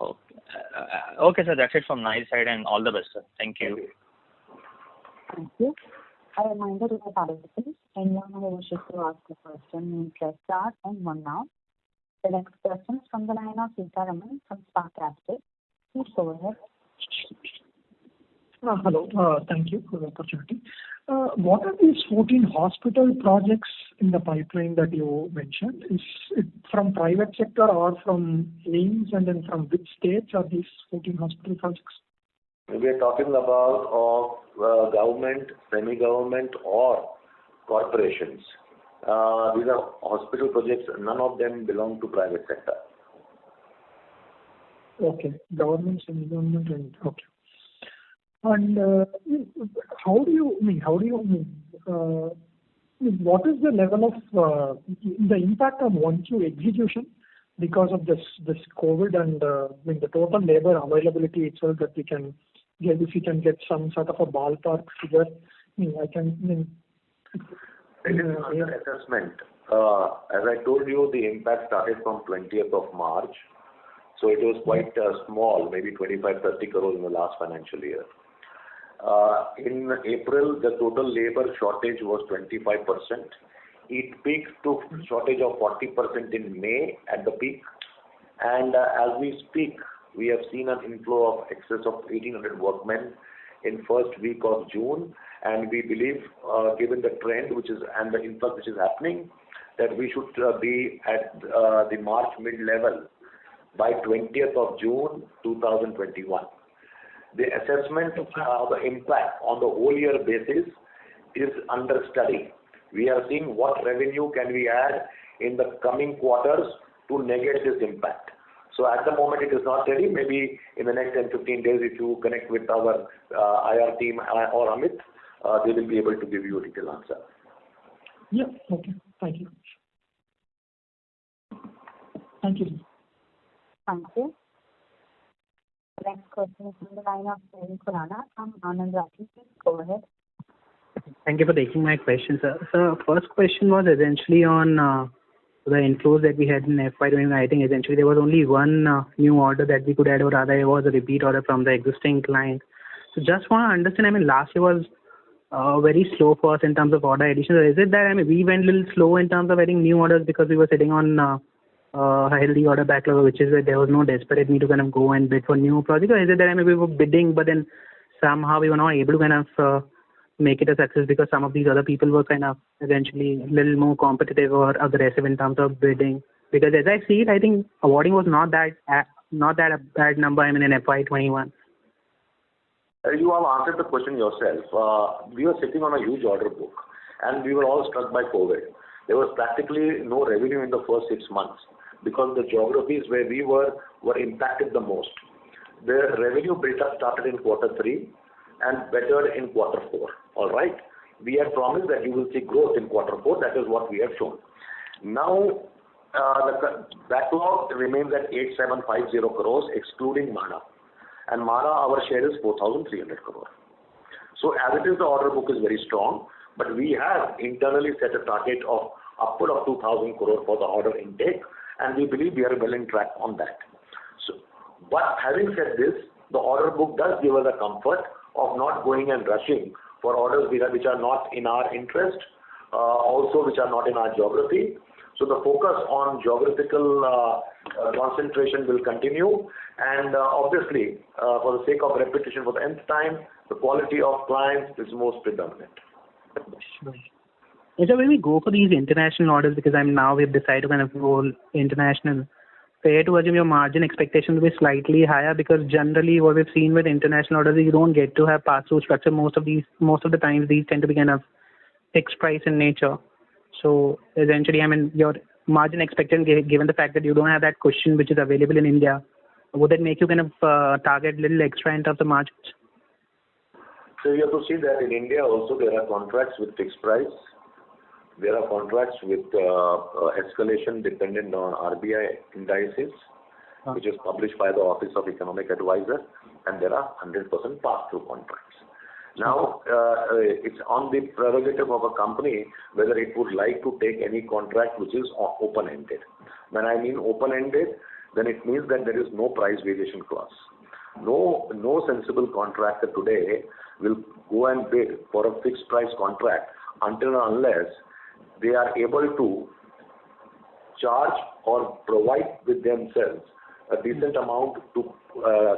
Okay. Okay, sir. That's it from my side, and all the best, sir. Thank you. Thank you. A reminder to the participants, anyone who wishes to ask a question may press star and one now. The next question is from the line of Sita Raman from Spark Capital. Please go ahead. Hello. Thank you for the opportunity. What are these 14 hospital projects in the pipeline that you mentioned? Is it from private sector or from AIIMS, and then from which states are these 14 hospital projects? We are talking about government, semi-government or corporations. These are hospital projects. None of them belong to private sector. Okay. Government, semi-government, and okay. And what is the level of the impact on 1Q execution because of this COVID and the total labor availability itself that we can get, if we can get some sort of a ballpark figure? It is under assessment. As I told you, the impact started from 20th of March. So it was quite small, maybe 25-30 crores in the last financial year. In April, the total labor shortage was 25%. It peaked to shortage of 40% in May at the peak. And as we speak, we have seen an inflow of excess of 1,800 workmen in first week of June. And we believe, given the trend and the influx which is happening, that we should be at the March mid-level by 20th of June 2021. The assessment of the impact on the whole year basis is under study. We are seeing what revenue can we add in the coming quarters to negate this impact. So at the moment it is not ready. Maybe in the next 10-15 days, if you connect with our IR team or Amit, they will be able to give you a detailed answer. Yeah. Okay. Thank you. Thank you. Thank you. The next question is from the line of Praveen Khurana from Anand Rathi. Please go ahead. Thank you for taking my question, sir. So first question was essentially on the inflows that we had in FY21. I think essentially there was only one new order that we could add, or rather it was a repeat order from the existing client. So just want to understand, last year was very slow for us in terms of order addition. Is it that we went a little slow in terms of adding new orders because we were sitting on a healthy order backlog, which is where there was no desperate need to kind of go and bid for new projects? Or is it that we were bidding, but then somehow we were not able to kind of make it a success because some of these other people were kind of eventually a little more competitive or aggressive in terms of bidding? Because as I see it, I think awarding was not that a bad number in FY21. You have answered the question yourself. We were sitting on a huge order book, and we were all struck by COVID. There was practically no revenue in the first 6 months because the geographies where we were impacted the most. The revenue build-up started in Q3 and bettered in Q4. All right. We had promised that you will see growth in Q4. That is what we have shown. Now, the backlog remains at 8750 crores, excluding MANA. And MANA, our share is 4,300 crore. So as it is, the order book is very strong, but we have internally set a target of upward of 2,000 crore for the order intake, and we believe we are well in track on that. So, but having said this, the order book does give us a comfort of not going and rushing for orders which are not in our interest, also which are not in our geography. So the focus on geographical concentration will continue, And obviously, for the sake of repetition for the nth time, the quality of clients is most predominant. Sure. And so when we go for these international orders, because we've decided to kind of go international, fair to assume your margin expectations will be slightly higher, because generally what we've seen with international orders is you don't get to have pass-through structure. Most of the times these tend to be kind of fixed price in nature. So essentially, your margin expectation, given the fact that you don't have that cushion which is available in India, would that make you kind of target a little extra in terms of margins? So you have to see that in India also there are contracts with fixed price. There are contracts with escalation dependent on RBI indices, which is published by the Office of Economic Advisor, and there are 100% pass-through contracts. Now, it's on the prerogative of a company whether it would like to take any contract which is open-ended. When I mean open-ended, then it means that there is no price variation clause. No sensible contractor today will go and bid for a fixed price contract until and unless they are able to charge or provide with themselves a decent amount to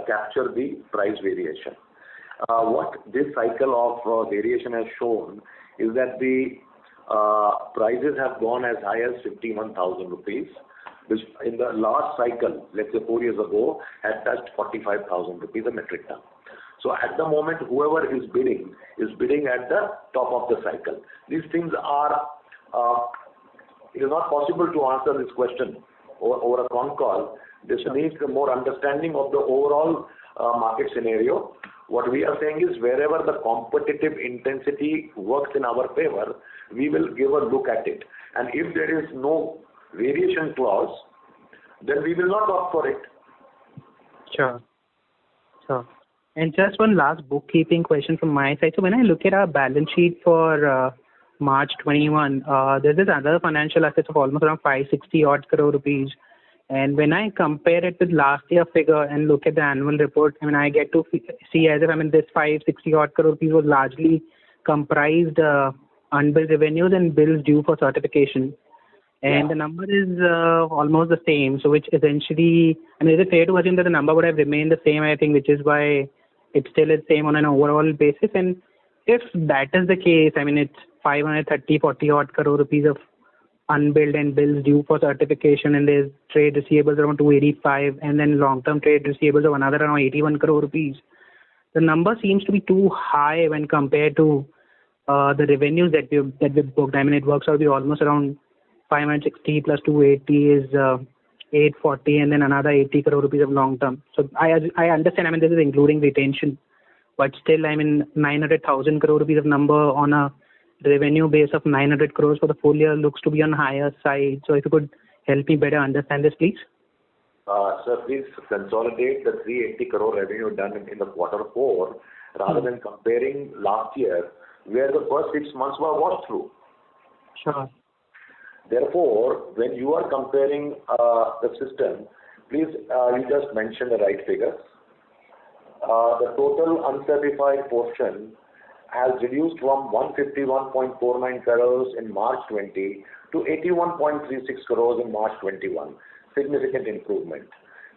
capture the price variation. What this cycle of variation has shown is that the prices have gone as high as 51,000 rupees, which in the last cycle, let's say 4 years ago, had touched 45,000 rupees a metric ton. So at the moment, whoever is bidding at the top of the cycle. These things are, it is not possible to answer this question over a con call. This needs more understanding of the overall market scenario. What we are saying is wherever the competitive intensity works in our favor, we will give a look at it. And if there is no variation clause, then we will not opt for it. Sure. And just one last bookkeeping question from my side. So when I look at our balance sheet for March 21, there's this other financial assets of almost around 560 odd crore rupees. And when I compare it with last year figure and look at the annual report, I get to see as if this 560 odd crore rupees was largely comprised unbilled revenues and bills due for certification. And the number is almost the same. So which essentially, is it fair to assume that the number would have remained the same, I think, which is why it still is same on an overall basis? And if that is the case, it's 40 odd crore rupees of unbilled and bills due for certification, and there's trade receivables around 285, and then long-term trade receivables of another around 81 crore rupees. The number seems to be too high when compared to the revenues that we've booked. It works out to be almost around 560 plus 280 is 840, and then another 80 crore rupees of long-term. So I understand, this is including retention, but still, 900,000 crore rupees of number on a revenue base of 900 crores for the full year looks to be on higher side. So if you could help me better understand this, please. Sir, please consolidate the 380 crore revenue done in the quarter 4 rather than comparing last year where the first 6 months were washed through. Sure. Therefore, when you are comparing the system, please you just mention the right figures. The total uncertified portion has reduced from 151.49 crores in March 20 to 81.36 crores in March 21. Significant improvement.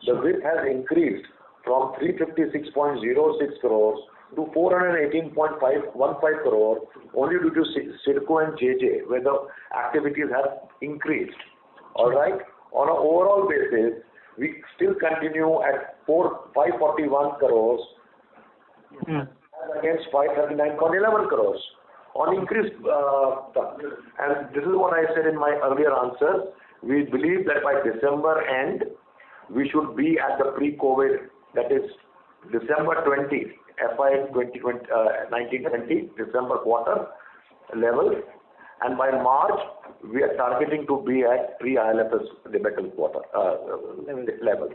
The WIP has increased from 356.06 crores to 418.515 crores only due to CIDCO and JJ, where the activities have increased. All right. On an overall basis, we still continue at 541 crores. Against 539.11 crores on increased and this is what I said in my earlier answer. We believe that by December end we should be at the pre-COVID, that is December 20 FY 1920 December quarter level, and by March we are targeting to be at pre-IL&FS debacle quarter levels.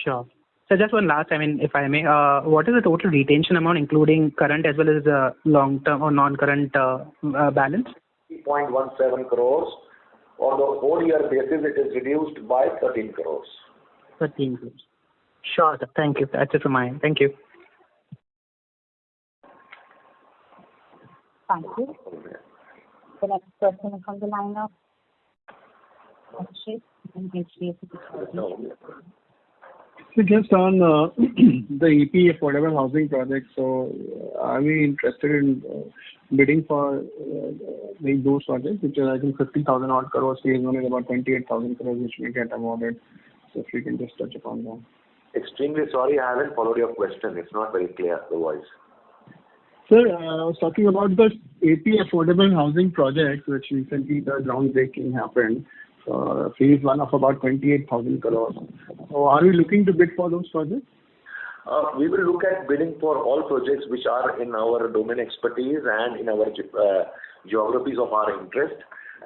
Sure. So just one last, if I may, what is the total retention amount, including current as well as long-term or non-current balance? 3.17 crores. On the whole year basis, it is reduced by 13 crores. 13 crores. Sure, sir. Thank you. That's it from my end. Thank you. Thank you. The next question is from the line of Abhishek from HDFC Securities. So just on the AP affordable housing project, so are we interested in bidding for those projects, which are I think 50,000 odd crores, phase one is about 28,000 crores, which may get awarded. So if you can just touch upon that. Extremely sorry, I haven't followed your question. It's not very clear, the voice. Sir, I was talking about the AP affordable housing project, which recently the groundbreaking happened. Phase one of about 28,000 crores. So are we looking to bid for those projects? We will look at bidding for all projects which are in our domain expertise and in our geographies of our interest.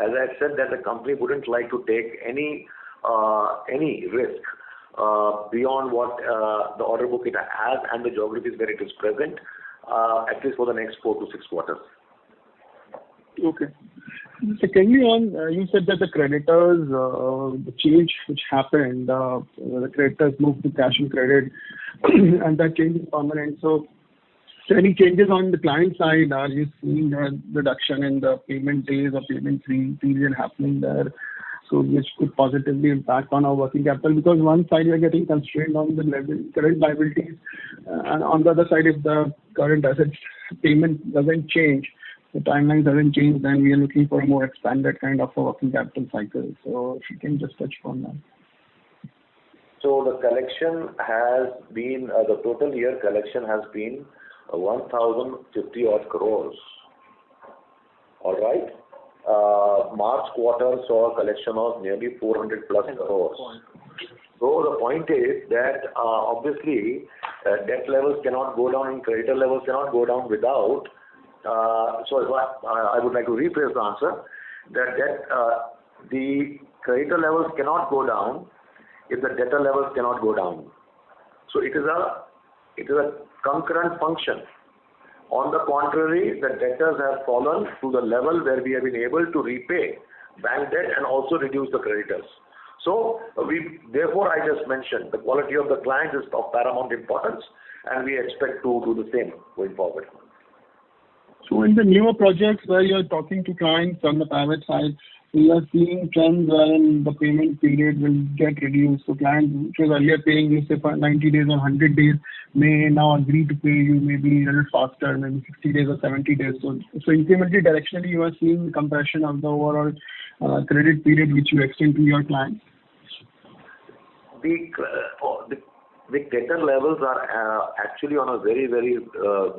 As I said, that the company wouldn't like to take any risk beyond what the order book it has and the geographies where it is present, at least for the next 4 to 6 quarters. Okay. Secondly, you said that the creditors, the change which happened, the creditors moved to cash and credit, and that change is permanent. So any changes on the client side? Are you seeing a reduction in the payment days or payment period happening there? So which could positively impact on our working capital, because one side we are getting constrained on the current liabilities, and on the other side, if the current assets payment doesn't change, the timeline doesn't change, then we are looking for a more expanded kind of a working capital cycle. So if you can just touch upon that. So the collection has been, the total year collection has been 1,050 odd crores. All right. March quarter saw a collection of nearly 400 plus crores. So the point is that obviously debt levels cannot go down and creditor levels cannot go down without. I would like to rephrase the answer that the creditor levels cannot go down if the debtor levels cannot go down. So it is a concurrent function. On the contrary, the debtors have fallen to the level where we have been able to repay bank debt and also reduce the creditors. So therefore I just mentioned the quality of the client is of paramount importance, and we expect to do the same going forward. So in the newer projects where you are talking to clients on the private side, we are seeing trends wherein the payment period will get reduced. So clients which was earlier paying you say for 90 days or 100 days may now agree to pay you maybe a little faster, maybe 60 days or 70 days. So incrementally, directionally, you are seeing compression of the overall credit period which you extend to your clients. The debtor levels are actually on a very, very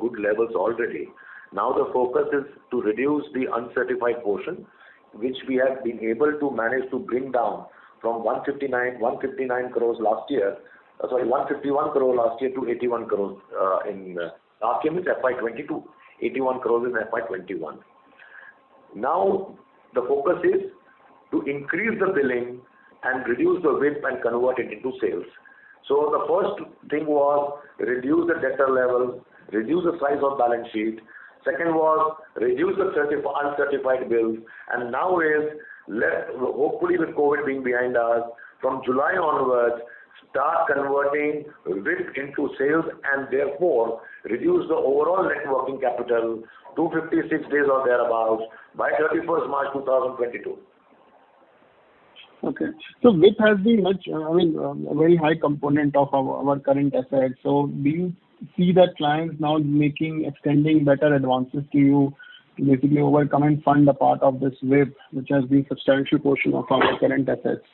good levels already. Now the focus is to reduce the uncertified portion, which we have been able to manage to bring down from 159 crores last year, 151 crores last year to 81 crores in last year means FY22, 81 crores in FY21. Now the focus is to increase the billing and reduce the WIP and convert it into sales. So the first thing was reduce the debtor levels, reduce the size of balance sheet. Second was reduce the uncertified bills, and now is hopefully with COVID being behind us, from July onwards, start converting WIP into sales and therefore reduce the overall net working capital to 56 days or thereabouts by 31st March 2022. Okay. So WIP has been a very high component of our current assets. So do you see that clients now extending better advances to you to basically overcome and fund a part of this WIP, which has been substantial portion of our current assets?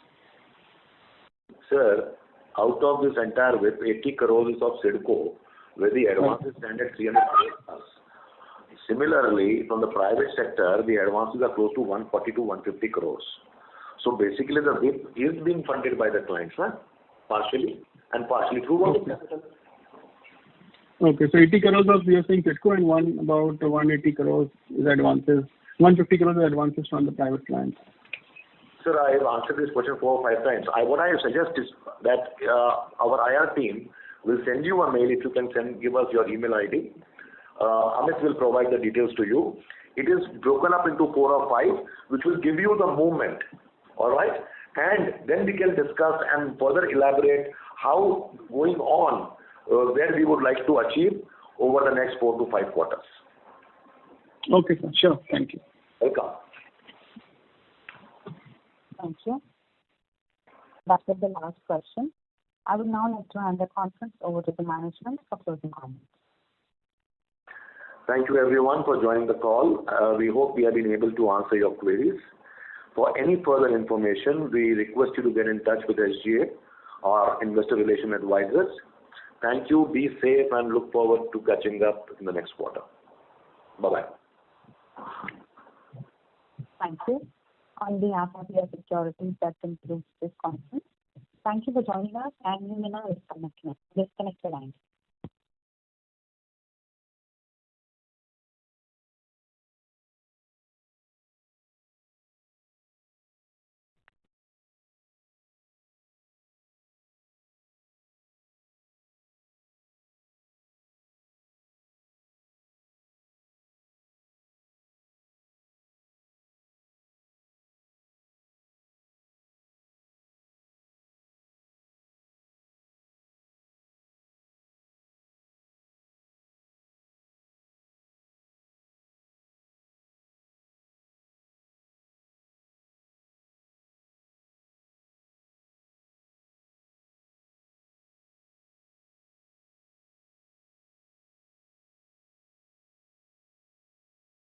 Sir, out of this entire WIP, 80 crores is of CIDCO, where the advances stand at 300 crores. Similarly, from the private sector, the advances are close to 140 to 150 crores. So basically, the WIP is being funded by the clients, partially, and partially through working capital. Okay, so 80 crores of you are saying CIDCO and about 180 crores is advances, 150 crores is advances from the private clients. Sir, I have answered this question 4 or 5 times. What I suggest is that our IR team will send you a mail if you can give us your email ID. Amit will provide the details to you. It is broken up into 4 or 5, which will give you the movement. All right? And then we can discuss and further elaborate how going on where we would like to achieve over the next 4 to 5 quarters. Okay, sir. Sure. Thank you. Welcome. Thank you. That was the last question. I would now like to hand the conference over to the management for closing comments. Thank you everyone for joining the call. We hope we have been able to answer your queries. For any further information, we request you to get in touch with SGA, our investor relation advisors. Thank you, be safe, and look forward to catching up in the next quarter. Bye-bye. Thank you. On behalf of your Securities, that concludes this conference. Thank you for joining us, and you may now disconnect your lines.